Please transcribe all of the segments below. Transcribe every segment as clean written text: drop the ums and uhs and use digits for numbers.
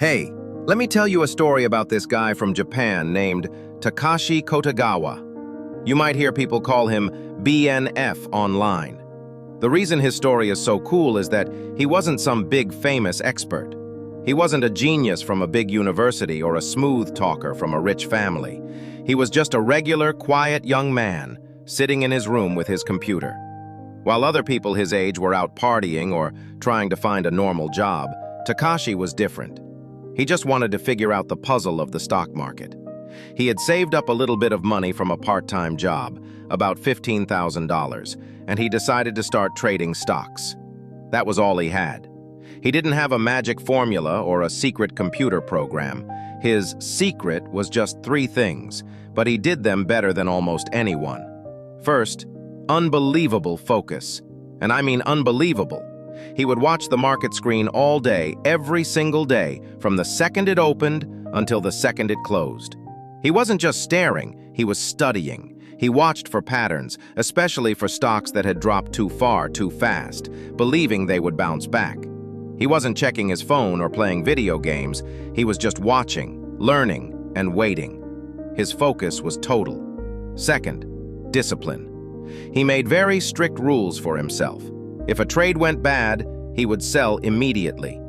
Hey, let me tell you a story about this guy from Japan named Takashi Kotegawa. You might hear people call him BNF online. The reason his story is so cool is that he wasn't some big famous expert. He wasn't a genius from a big university or a smooth talker from a rich family. He was just a regular, quiet young man sitting in his room with his computer. While other people his age were out partying or trying to find a normal job, Takashi was different. He just wanted to figure out the puzzle of the stock market. He had saved up a little bit of money from a part-time job, about $15,000, and he decided to start trading stocks. That was all he had. He didn't have a magic formula or a secret computer program. His secret was just three things, but he did them better than almost anyone. First, unbelievable focus. And I mean unbelievable. He would watch the market screen all day, every single day, from the second it opened until the second it closed. He wasn't just staring, he was studying. He watched for patterns, especially for stocks that had dropped too far, too fast, believing they would bounce back. He wasn't checking his phone or playing video games. He was just watching, learning, and waiting. His focus was total. Second, discipline. He made very strict rules for himself. If a trade went bad, he would sell immediately.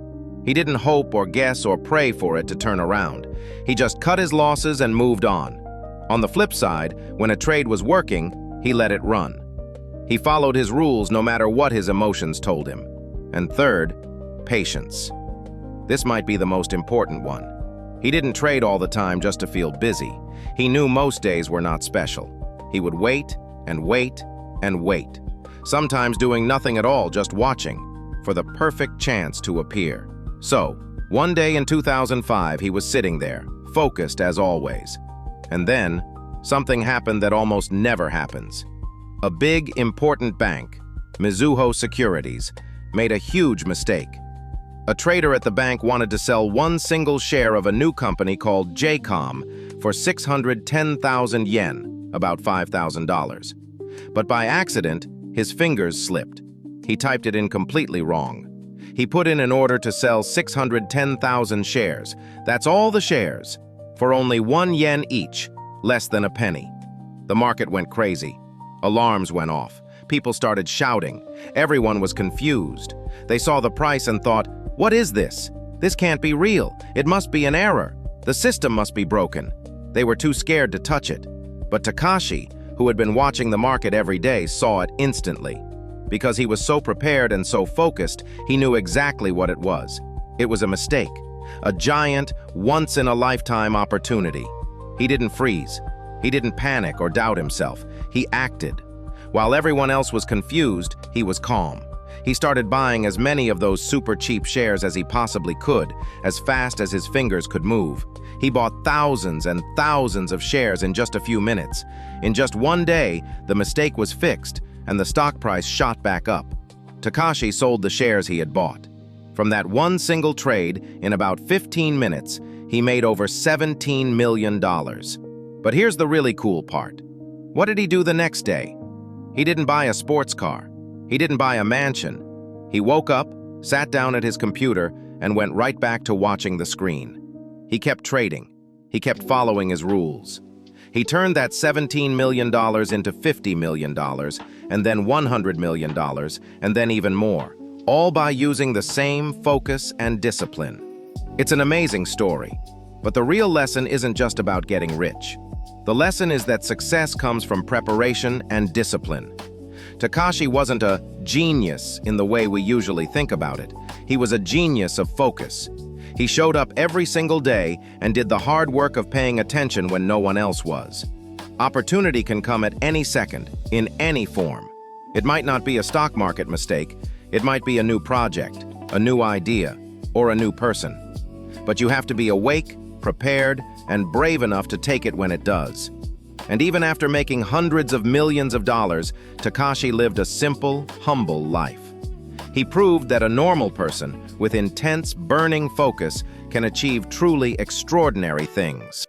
He didn't hope or guess or pray for it to turn around. He just cut his losses and moved on. On the flip side, when a trade was working, he let it run. He followed his rules no matter what his emotions told him. And third, patience. This might be the most important one. He didn't trade all the time just to feel busy. He knew most days were not special. He would wait and wait and wait. Sometimes doing nothing at all, just watching, for the perfect chance to appear. So, one day in 2005, he was sitting there, focused as always. And then, something happened that almost never happens. A big, important bank, Mizuho Securities, made a huge mistake. A trader at the bank wanted to sell one single share of a new company called JCOM for 610,000 yen, about $5,000. But by accident, his fingers slipped. He typed it in completely wrong. He put in an order to sell 610,000 shares. That's all the shares, for only 1 yen each, less than a penny. The market went crazy. Alarms went off. People started shouting. Everyone was confused. They saw the price and thought, "What is this? This can't be real. It must be an error. The system must be broken." They were too scared to touch it. But Takashi, who had been watching the market every day, saw it instantly. Because he was so prepared and so focused, he knew exactly what it was. It was a mistake, a giant, once-in-a-lifetime opportunity. He didn't freeze. He didn't panic or doubt himself. He acted. While everyone else was confused, he was calm. He started buying as many of those super cheap shares as he possibly could, as fast as his fingers could move. He bought thousands and thousands of shares in just a few minutes. In just one day, the mistake was fixed, and the stock price shot back up. Takashi sold the shares he had bought. From that one single trade, in about 15 minutes, he made over $17 million. But here's the really cool part. What did he do the next day? He didn't buy a sports car. He didn't buy a mansion. He woke up, sat down at his computer, and went right back to watching the screen. He kept trading. He kept following his rules. He turned that $17 million into $50 million, and then $100 million, and then even more, all by using the same focus and discipline. It's an amazing story, but the real lesson isn't just about getting rich. The lesson is that success comes from preparation and discipline. Takashi wasn't a genius in the way we usually think about it. He was a genius of focus. He showed up every single day and did the hard work of paying attention when no one else was. Opportunity can come at any second, in any form. It might not be a stock market mistake. It might be a new project, a new idea, or a new person. But you have to be awake, prepared, and brave enough to take it when it does. And even after making hundreds of millions of dollars, Takashi lived a simple, humble life. He proved that a normal person with intense, burning focus can achieve truly extraordinary things.